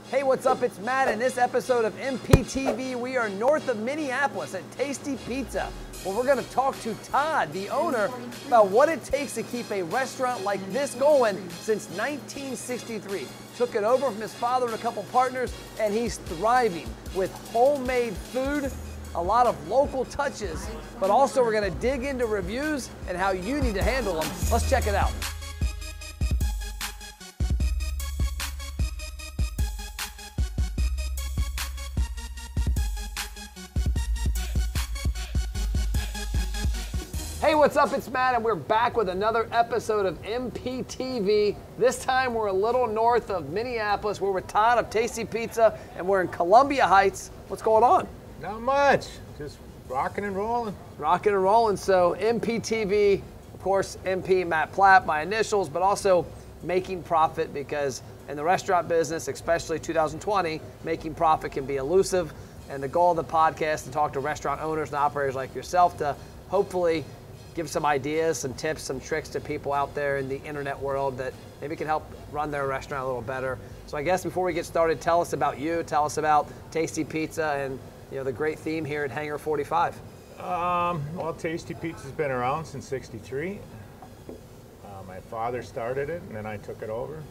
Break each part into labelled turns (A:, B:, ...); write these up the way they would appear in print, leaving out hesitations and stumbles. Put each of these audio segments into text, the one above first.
A: Hey, what's up? It's Matt. In this episode of MPTV, we are north of Minneapolis at Tasty Pizza, where we're going to talk to Todd, the owner, about what it takes to keep a restaurant like this going since 1963. Took it over from his father and a couple partners, and he's thriving with homemade food, a lot of local touches, but also we're going to dig into reviews and how you need to handle them. Let's check it out. Hey, what's up? It's Matt, and we're back with another episode of MPTV. This time we're a little north of Minneapolis. We're with Todd of Tasty Pizza, and we're in Columbia Heights. What's going on?
B: Not much, just rocking and rolling.
A: Rocking and rolling. So MPTV, of course, MP, Matt Platt, my initials, but also making profit, because in the restaurant business, especially 2020, making profit can be elusive. And the goal of the podcast is to talk to restaurant owners and operators like yourself to hopefully give some ideas, some tips, some tricks to people out there in the internet world that maybe can help run their restaurant a little better. So I guess before we get started, tell us about you, tell us about Tasty Pizza and the great theme here at Hangar 45.
B: Well, Tasty Pizza's been around since '63. My father started it, and then I took it over.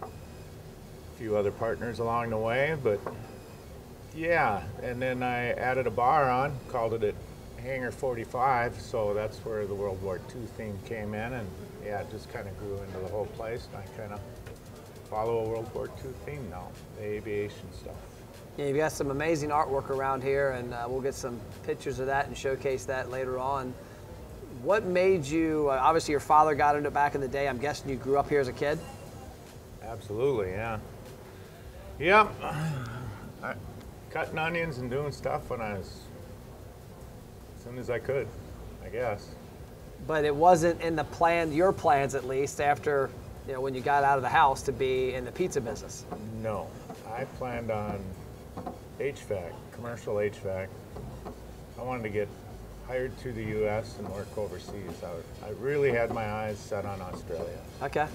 B: A few other partners along the way, but yeah, and then I added a bar on, called it Hangar 45, so that's where the World War II theme came in, and yeah, it just kind of grew into the whole place, and I kind of follow a World War II theme now, the aviation stuff.
A: Yeah, you've got some amazing artwork around here, and we'll get some pictures of that and showcase that later on. What made you, obviously your father got into it back in the day, I'm guessing you grew up here as a kid?
B: Absolutely, yeah. Yeah, cutting onions and doing stuff when I was, as soon as I could, I guess.
A: But it wasn't in the plan, your plans at least, after, when you got out of the house to be in the pizza business?
B: No, I planned on HVAC, commercial HVAC. I wanted to get hired to the U.S. and work overseas. I really had my eyes set on Australia.
A: Okay.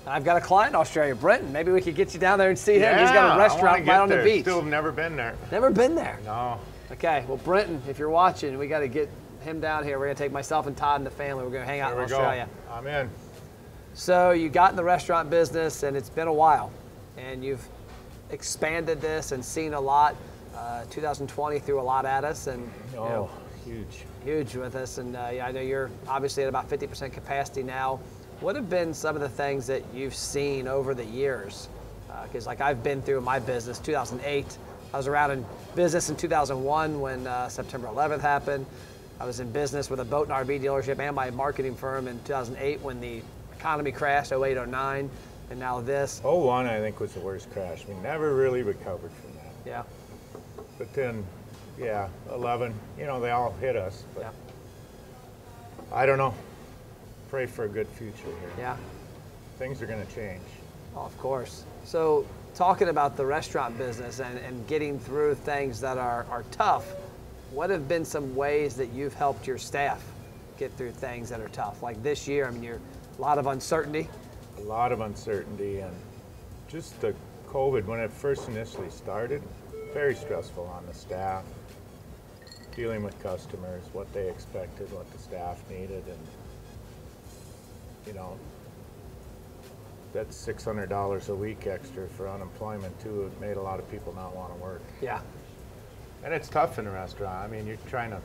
A: I've got a client in Australia, Brenton. Maybe we could get you down there and see him.
B: Yeah,
A: he's got a restaurant right on the beach.
B: Still never been there.
A: Never been there?
B: No.
A: Okay, well, Brenton, if you're watching, we got to get him down here. We're going to take myself and Todd and the family. We're going to hang out in Australia.
B: Go. I'm in.
A: So you got in the restaurant business, and it's been a while, and you've expanded this and seen a lot. 2020 threw a lot at us, and huge with us. And I know you're obviously at about 50% capacity now. What have been some of the things that you've seen over the years? Because like I've been through my business, 2008. I was around in business in 2001 when September 11th happened. I was in business with a boat and RV dealership and my marketing firm in 2008 when the economy crashed, 08, 09, and now this.
B: 01, I think, was the worst crash. We never really recovered from that.
A: Yeah.
B: But then, yeah, 11, they all hit us. But
A: yeah.
B: I don't know. Pray for a good future here.
A: Yeah.
B: Things are going to change.
A: Oh, of course. So talking about the restaurant business and getting through things that are tough, what have been some ways that you've helped your staff get through things that are tough? Like this year, I mean, you're a lot of uncertainty.
B: A lot of uncertainty, and just the COVID, when it first initially started, very stressful on the staff, dealing with customers, what they expected, what the staff needed, and that's $600 a week extra for unemployment too. It made a lot of people not want to work.
A: Yeah.
B: And it's tough in a restaurant. I mean, you're trying to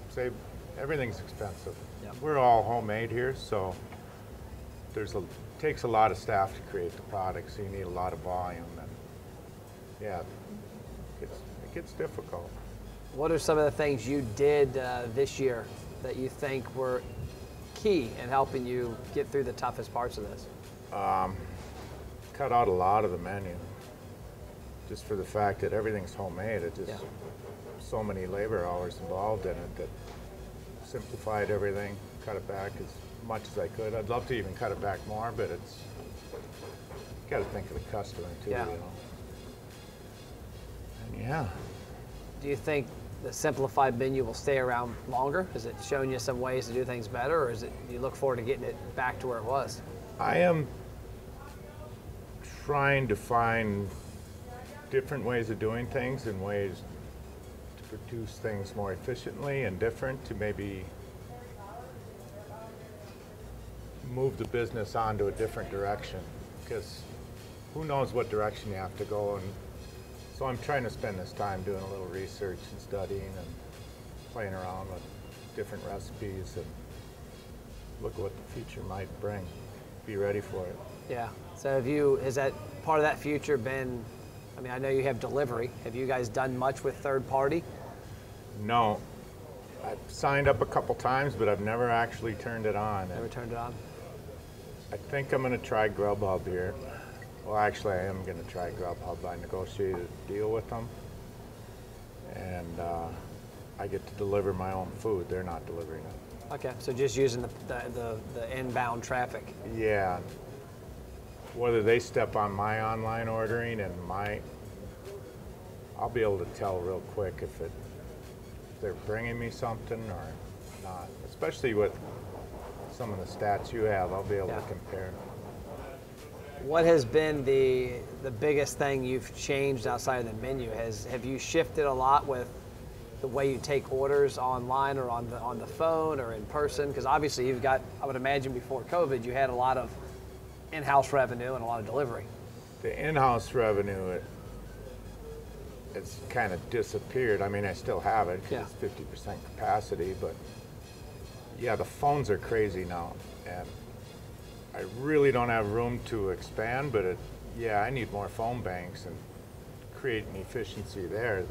B: save, everything's expensive.
A: Yeah.
B: We're all homemade here, so takes a lot of staff to create the product, so you need a lot of volume, and yeah, it gets difficult.
A: What are some of the things you did this year that you think were key in helping you get through the toughest parts of this?
B: Cut out a lot of the menu, just for the fact that everything's homemade. It just, so many labor hours involved in it, that simplified everything, cut it back as much as I could. I'd love to even cut it back more, but you got to think of the customer too,
A: Yeah.
B: And yeah.
A: Do you think the simplified menu will stay around longer? Is it showing you some ways to do things better, or is it you look forward to getting it back to where it was?
B: I am trying to find different ways of doing things and ways to produce things more efficiently and different to maybe move the business onto a different direction, because who knows what direction you have to go. And so I'm trying to spend this time doing a little research and studying and playing around with different recipes and look at what the future might bring. Be ready for it.
A: Yeah. So has that part of that future been, I mean, I know you have delivery. Have you guys done much with third party?
B: No. I've signed up a couple times, but I've never actually turned it on.
A: Never turned it on?
B: I think I'm going to try Grubhub here. Well, actually, I am going to try Grubhub. I negotiated a deal with them, and I get to deliver my own food. They're not delivering it.
A: Okay, so just using the inbound traffic.
B: Yeah. Whether they step on my online ordering and I'll be able to tell real quick if they're bringing me something or not. Especially with some of the stats you have, I'll be able to compare.
A: What has been the biggest thing you've changed outside of the menu? Have you shifted a lot with the way you take orders online or on the phone or in person? Because obviously you've got, I would imagine before COVID, you had a lot of in-house revenue and a lot of delivery.
B: The in-house revenue, it's kind of disappeared. I mean, I still have it because it's 50% capacity, but yeah, the phones are crazy now, and I really don't have room to expand, but I need more phone banks and create an efficiency there,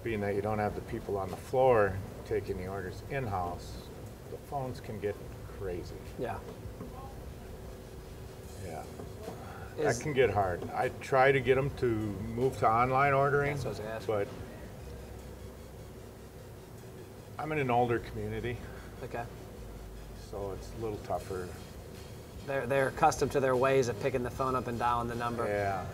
B: being that you don't have the people on the floor taking the orders in-house. The phones can get crazy.
A: Yeah.
B: Yeah. That can get hard. I try to get them to move to online ordering, but I'm in an older community.
A: Okay.
B: So it's a little tougher.
A: They're accustomed to their ways of picking the phone up and dialing the number.
B: Yeah.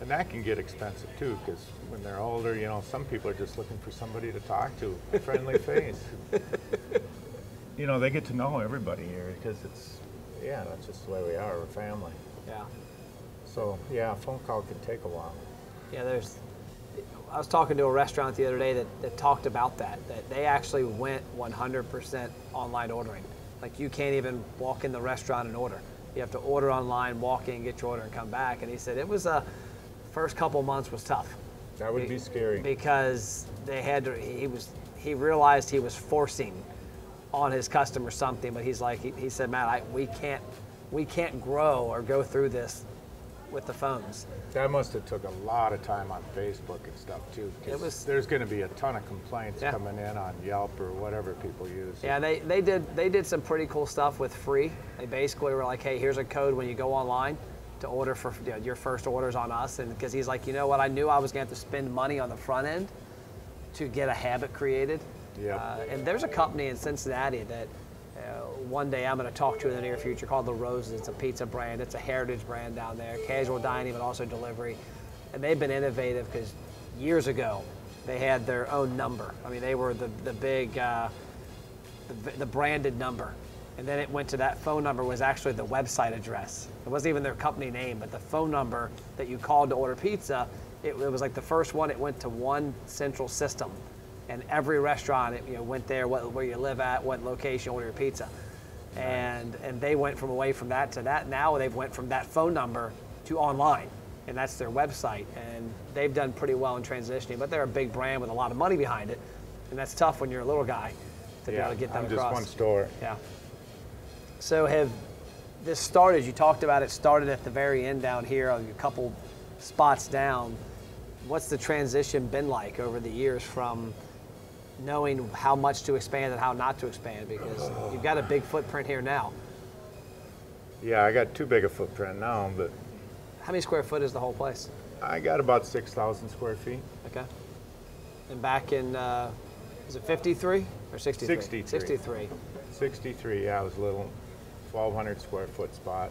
B: And that can get expensive too, because when they're older, you know, some people are just looking for somebody to talk to, a friendly face. You know, they get to know everybody here because that's just the way we are, we're family.
A: Yeah.
B: So, yeah, a phone call can take a while.
A: Yeah, I was talking to a restaurant the other day that talked about that they actually went 100% online ordering. Like, you can't even walk in the restaurant and order. You have to order online, walk in, get your order, and come back. And he said it was first couple months was tough.
B: That would be scary.
A: Because they had to, he realized he was forcing on his customer something, but he's like, he said, Matt, we can't grow or go through this with the phones.
B: That must have took a lot of time on Facebook and stuff too, because there's going to be a ton of complaints coming in on Yelp or whatever people use.
A: Yeah, they did some pretty cool stuff with free. They basically were like, hey, here's a code when you go online to order for your first orders on us. And because he's like, you know what, I knew I was going to have to spend money on the front end to get a habit created.
B: Yeah.
A: And there's a company in Cincinnati that one day I'm going to talk to in the near future called The Roses. It's a pizza brand. It's a heritage brand down there, casual dining, but also delivery. And they've been innovative because years ago they had their own number. I mean, they were the big, the branded number. And then it went to that phone number was actually the website address. It wasn't even their company name, but the phone number that you called to order pizza, it was like the first one. It went to one central system. And every restaurant, went there, where you live at, what location, order your pizza. And they went from away from that to that. Now they've went from that phone number to online, and that's their website. And they've done pretty well in transitioning, but they're a big brand with a lot of money behind it, and that's tough when you're a little guy to be able to get them across.
B: Just one store.
A: Yeah. So this started, you talked about it started at the very end down here, a couple spots down. What's the transition been like over the years from knowing how much to expand and how not to expand, because you've got a big footprint here now?
B: Yeah, I got too big a footprint now, but...
A: How many square foot is the whole place?
B: I got about 6,000 square feet.
A: Okay. And back in, is it 53 or 63?
B: 63.
A: 63.
B: 63, yeah, it was a little 1,200 square foot spot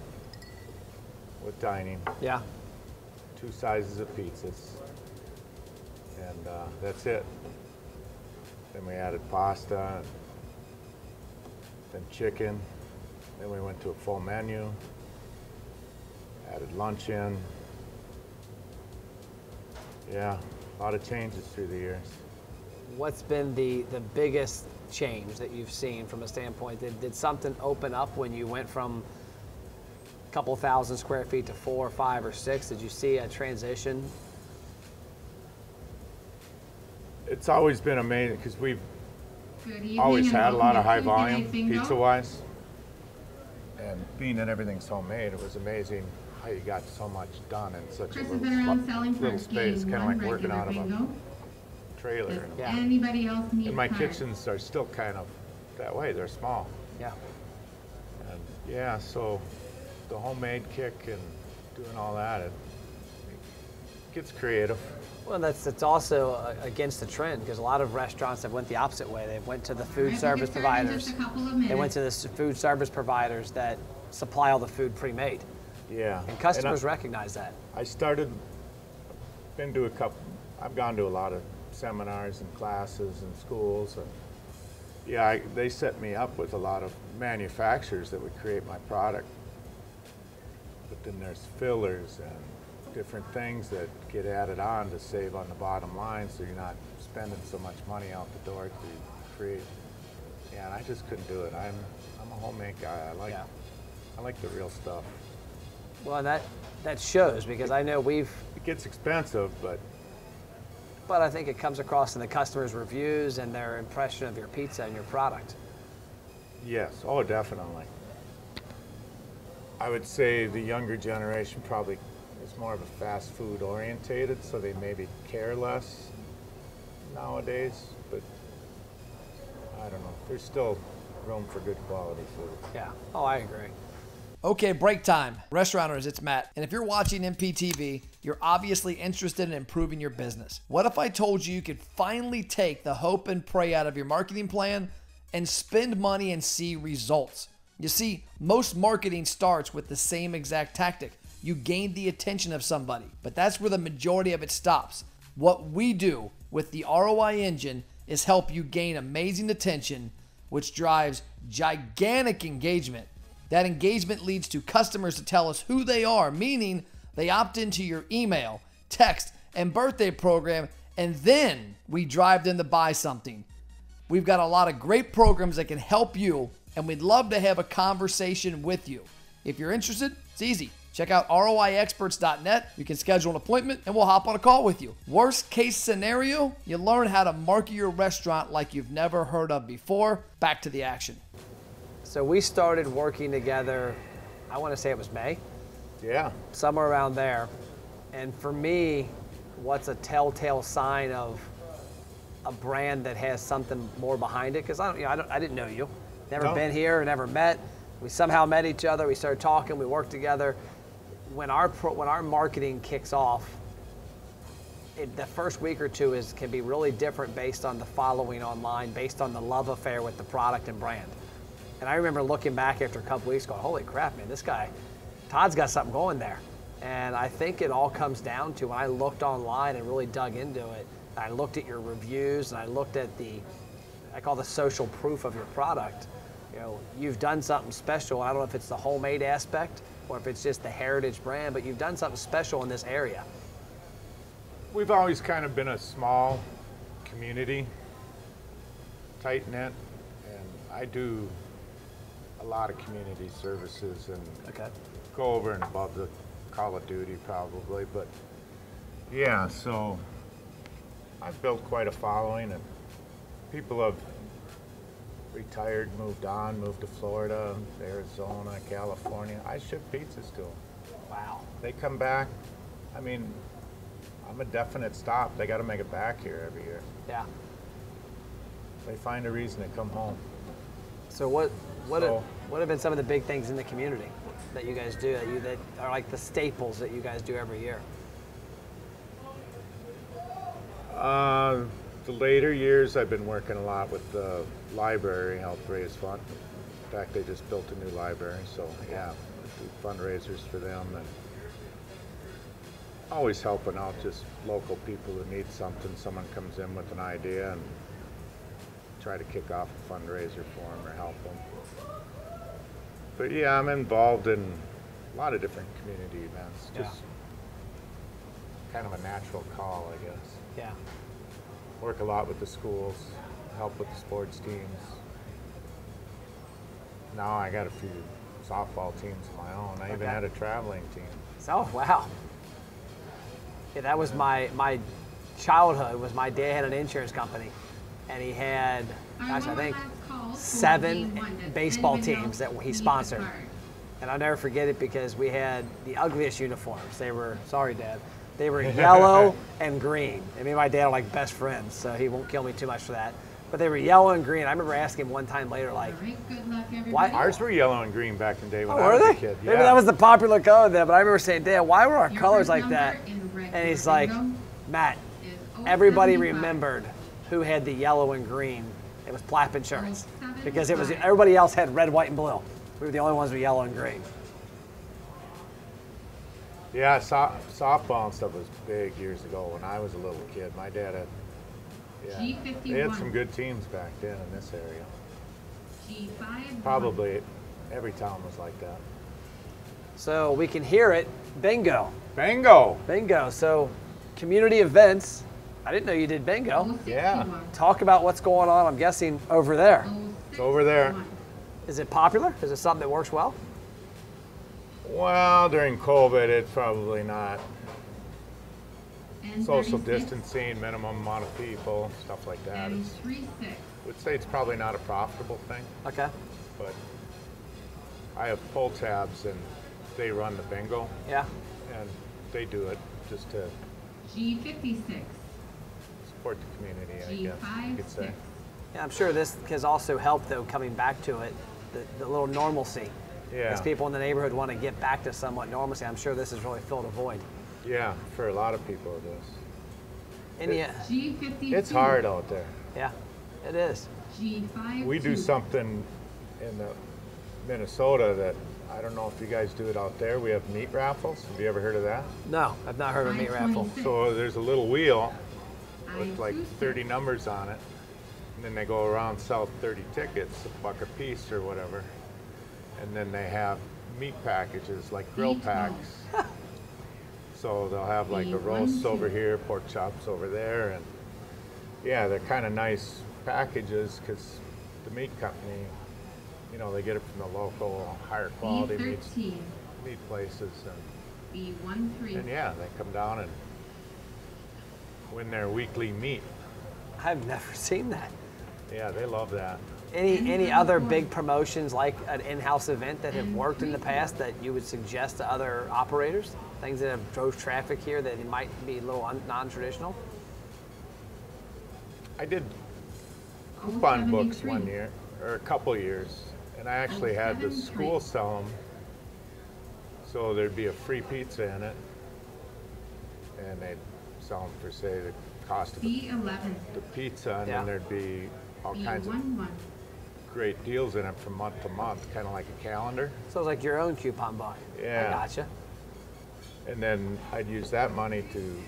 B: with dining.
A: Yeah.
B: 2 sizes of pizzas. And that's it. Then we added pasta, then chicken, then we went to a full menu, added lunch in, Yeah, a lot of changes through the years.
A: What's been the biggest change that you've seen from a standpoint? Did something open up when you went from a couple thousand square feet to 4 or 5 or 6? Did you see a transition?
B: It's always been amazing because we've always had a lot of high volume pizza-wise. And being that everything's homemade, it was amazing how you got so much done in such a little space, kind of like working out of a trailer.
A: Yeah.
C: Anybody else need
B: And my
C: cards?
B: kitchens are still kind of that way. They're small.
A: Yeah.
B: And yeah, so the homemade kick and doing all that, it gets creative.
A: Well, it's also against the trend because a lot of restaurants have went the opposite way. They went to the food service providers. They went to the food service providers that supply all the food pre-made.
B: Yeah.
A: And customers recognize that.
B: I've gone to a lot of seminars and classes and schools. And yeah, they set me up with a lot of manufacturers that would create my product. But then there's fillers and different things that get added on to save on the bottom line, so you're not spending so much money out the door to create. Yeah, and I just couldn't do it. I'm a homemade guy. I like the real stuff.
A: Well, and that shows because I know
B: It gets expensive, but
A: I think it comes across in the customers' reviews and their impression of your pizza and your product.
B: yes, oh, definitely. I would say the younger generation probably is more of a fast food orientated, so they maybe care less nowadays, but I don't know. There's still room for good quality food.
A: Yeah. Oh, I agree.
D: Okay, break time. Restaurateurs, it's Matt. And if you're watching MPTV, you're obviously interested in improving your business. What if I told you could finally take the hope and pray out of your marketing plan and spend money and see results? You see, most marketing starts with the same exact tactic. You gain the attention of somebody, but that's where the majority of it stops. What we do with the ROI engine is help you gain amazing attention, which drives gigantic engagement. That engagement leads to customers to tell us who they are, meaning they opt into your email, text, and birthday program, and then we drive them to buy something. We've got a lot of great programs that can help you, and we'd love to have a conversation with you. If you're interested, it's easy. Check out ROIexperts.net. You can schedule an appointment and we'll hop on a call with you. Worst case scenario, you learn how to market your restaurant like you've never heard of before. Back to the action.
A: So we started working together, I want to say it was May,
B: Yeah.
A: somewhere around there. And for me, what's a telltale sign of a brand that has something more behind it? Because I didn't know you, never been here, never met. We somehow met each other. We started talking. We worked together. When our marketing kicks off, the first week or two can be really different based on the following online, based on the love affair with the product and brand. And I remember looking back after a couple weeks, going, "Holy crap, man! This guy, Todd's got something going there." And I think it all comes down to when I looked online and really dug into it. I looked at your reviews and I looked at I call the social proof of your product. You know, you've done something special. I don't know if it's the homemade aspect or if it's just the heritage brand, but you've done something special in this area.
B: We've always kind of been a small community, tight-knit, and I do a lot of community services and go over and above the Call of Duty probably, but yeah, so I've built quite a following, and people have retired, moved on, moved to Florida, Arizona, California. I ship pizzas to them.
A: Wow.
B: They come back. I mean, I'm a definite stop. They got to make it back here every year.
A: Yeah.
B: They find a reason to come home.
A: So what have been some of the big things in the community that you guys do that are like the staples that you guys do every year?
B: The later years, I've been working a lot with the library, help raise funds. In fact, they just built a new library, so yeah, do fundraisers for them, and always helping out just local people who need something. Someone comes in with an idea and try to kick off a fundraiser for them or help them. But yeah, I'm involved in a lot of different community events. Just kind of a natural call, I guess.
A: Yeah.
B: Work a lot with the schools, help with the sports teams. Now I got a few softball teams of my own. I even had a traveling team.
A: Oh, wow. Yeah, that was my childhood. Was my dad had an insurance company, and he had, gosh, I think 7 baseball teams that he sponsored. And I'll never forget it because we had the ugliest uniforms. They were, sorry, Dad, they were yellow and green. And me and my dad are like best friends, so he won't kill me too much for that. But they were yellow and green. I remember asking him one time later, like, why?
B: Ours were yellow and green back in the day when
A: Oh,
B: I
A: were
B: was
A: they?
B: a kid.
A: Maybe
B: Yeah.
A: that was the popular color then, but I remember saying, Dad, why were our colors like that? And he's like, Matt, everybody remembered who had the yellow and green. It was Plapp Insurance. Because it was everybody else had red, white, and blue. We were the only ones with yellow and green.
B: Yeah, softball and stuff was big years ago when I was a little kid. My dad had, they had some good teams back then in this area. Probably every town was like that.
A: So we can hear it. Bingo.
B: Bingo!
A: Bingo. So community events. I didn't know you did bingo.
B: Yeah.
A: Talk about what's going on, I'm guessing, over there.
B: It's over there.
A: Is it popular? Is it something that works well?
B: Well, during COVID, it's probably not. Social distancing, minimum amount of people, stuff like that. I would say it's probably not a profitable thing,
A: Okay.
B: but I have pull tabs and they run the bingo
A: Yeah.
B: and they do it just to
C: G56.
B: support the community, I guess you could say.
A: Yeah, I'm sure this has also helped, though, coming back to it, the little normalcy.
B: Yeah.
A: As people in the neighborhood want to get back to somewhat normalcy, I'm sure this has really filled a void.
B: Yeah, for a lot of people it is.
A: And yeah,
C: G52.
B: It's hard out there.
A: yeah, it is.
C: G52.
B: We do something in Minnesota that I don't know if you guys do it out there. We have meat raffles. Have you ever heard of that?
A: No, I've not heard of a meat raffle.
B: So there's a little wheel with like 30 numbers on it, and then they go around, sell 30 tickets, $1 a piece or whatever, and then they have meat packages like grill packs. So they'll have like a roast over here, pork chops over there, and yeah, they're kind of nice packages because the meat company, you know, they get it from the local higher quality meat places, and yeah, they come down and win their weekly meat.
A: I've never seen that.
B: Yeah, they love that.
A: Any other big promotions like an in-house event that have worked in the past that you would suggest to other operators? Things that have drove traffic here that might be a little non-traditional?
B: I did coupon books one year, or a couple years, and I actually had the school sell them. So there'd be a free pizza in it, and they'd sell them for, say, the cost of the pizza, and then there'd be all kinds of great deals in it from month to month, kind of like a calendar.
A: So it's like your own coupon book.
B: Yeah.
A: I gotcha.
B: And then I'd use that money to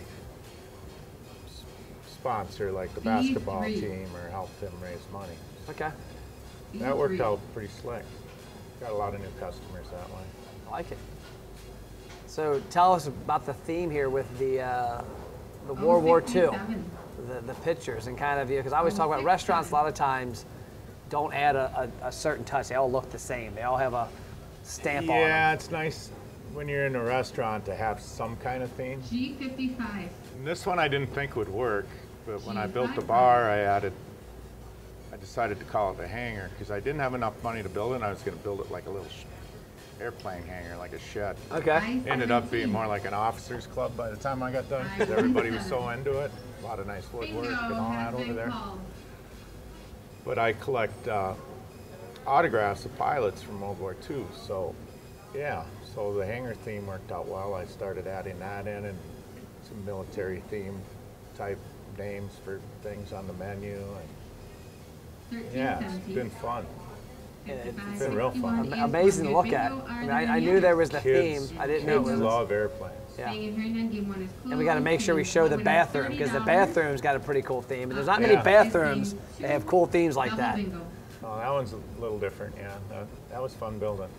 B: sponsor like the basketball team or help them raise money.
A: Okay.
B: That worked out pretty slick. Got a lot of new customers that way.
A: I like it. So tell us about the theme here with the World War II, the pictures and kind of, because I always talk about restaurants a lot of times don't add a certain touch. They all look the same. They all have a stamp on them.
B: Yeah, it's nice when you're in a restaurant to have some kind of theme.
C: G55.
B: And this one I didn't think would work, but when I built the bar, I decided to call it the Hangar because I didn't have enough money to build it, and I was going to build it like a little airplane hangar, like a shed.
A: Okay.
B: Ended up being more like an officer's club by the time I got done because everybody was so into it. A lot of nice woodwork and all that over there. But I collect autographs of pilots from World War II, so yeah. So the hangar theme worked out well. I started adding that in and some military theme type names for things on the menu, and yeah, it's been fun. It's been real fun.
A: Amazing to look at. I mean, I knew there was the theme. I didn't know it was.
B: Kids love airplanes.
A: Yeah. And we got to make sure we show the bathroom because the bathroom's got a pretty cool theme. And there's not many bathrooms that have cool themes like that.
B: Oh, that one's a little different, yeah. That was fun building.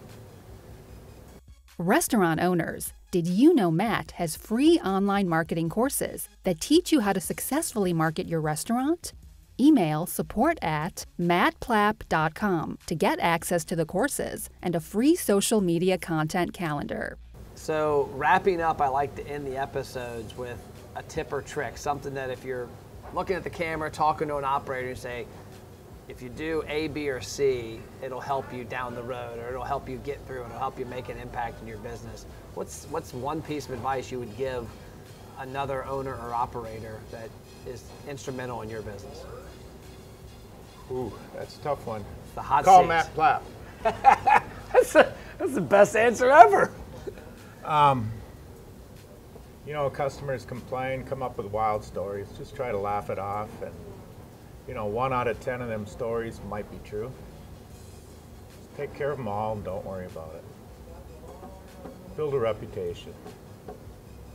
E: Restaurant owners, Did you know Matt has free online marketing courses that teach you how to successfully market your restaurant? Email support@mattplapp.com to get access to the courses and a free social media content calendar.
A: So wrapping up, I like to end the episodes with a tip or trick, something that if you're looking at the camera, talking to an operator, and say, if you do A, B, or C, it'll help you down the road, or it'll help you get through, and it'll help you make an impact in your business. What's one piece of advice you would give another owner or operator that is instrumental in your business?
B: Ooh, that's a tough one.
A: It's the hot
B: Call
A: seats.
B: Matt Plapp.
A: That's the best answer ever.
B: You know, customers complain, come up with wild stories. Just try to laugh it off, and you know, 1 out of 10 of them stories might be true. Just take care of them all and don't worry about it. Build a reputation.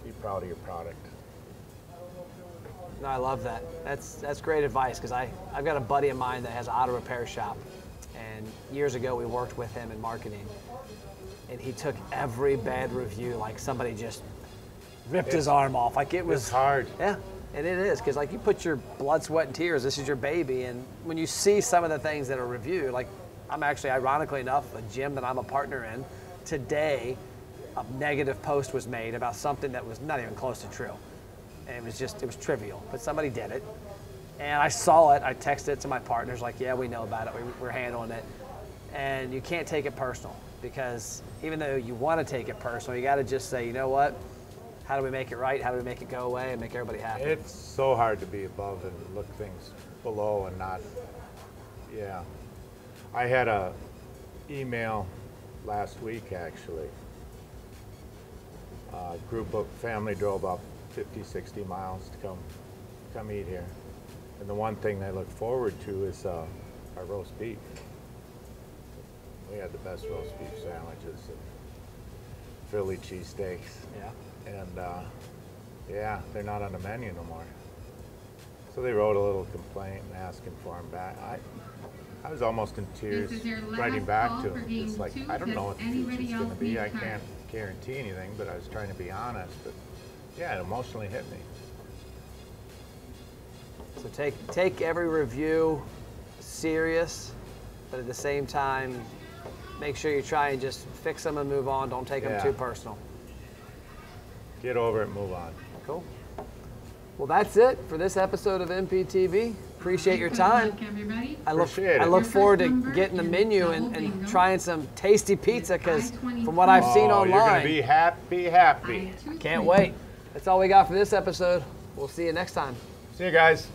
B: Be proud of your product.
A: No, I love that. That's great advice, because I've got a buddy of mine that has an auto repair shop, and years ago we worked with him in marketing, and he took every bad review like somebody just ripped his arm off. Like it was
B: It's hard.
A: Yeah, and it is, because like you put your blood, sweat, and tears. This is your baby, and when you see some of the things that are reviewed, like I'm actually, ironically enough, a gym that I'm a partner in, today a negative post was made about something that was not even close to true. And it was trivial, but somebody did it. And I saw it, I texted it to my partners, like, yeah, we know about it, we're handling it. And you can't take it personal, because even though you want to take it personal, you got to just say, you know what? How do we make it right? How do we make it go away and make everybody happy?
B: It's so hard to be above and look things below and not, yeah. I had a email last week, actually. A group of family drove up 50, 60 miles to come eat here. And the one thing they look forward to is our roast beef. We had the best roast beef sandwiches and Philly cheesesteaks.
A: Yeah.
B: And yeah, they're not on the menu no more. So they wrote a little complaint and asking for them back. I was almost in tears
C: This is your last
B: writing back
C: call
B: to
C: for
B: them.
C: game
B: It's like,
C: 2.
B: I don't know what
C: Does
B: the
C: anybody
B: future's going to
C: else
B: be.
C: need
B: I
C: time?
B: can't guarantee anything, but I was trying to be honest. But yeah, it emotionally hit me.
A: So take every review serious, but at the same time, make sure you try and just fix them and move on. Don't take them
B: Yeah.
A: too personal.
B: Get over it, move on.
A: Cool. Well, that's it for this episode of MPTV. Appreciate your
C: Good
A: time.
C: luck, everybody.
A: I look
B: Appreciate it.
A: I look
C: Your
A: forward
C: first
A: to
C: number
A: getting the
C: is
A: menu
C: double
A: and
C: bingo.
A: trying some tasty pizza, because
C: I-22.
A: from what I've seen
B: Oh, you're
A: online,
B: going to be happy.
A: can't wait. That's all we got for this episode. We'll see you next time.
B: See you guys.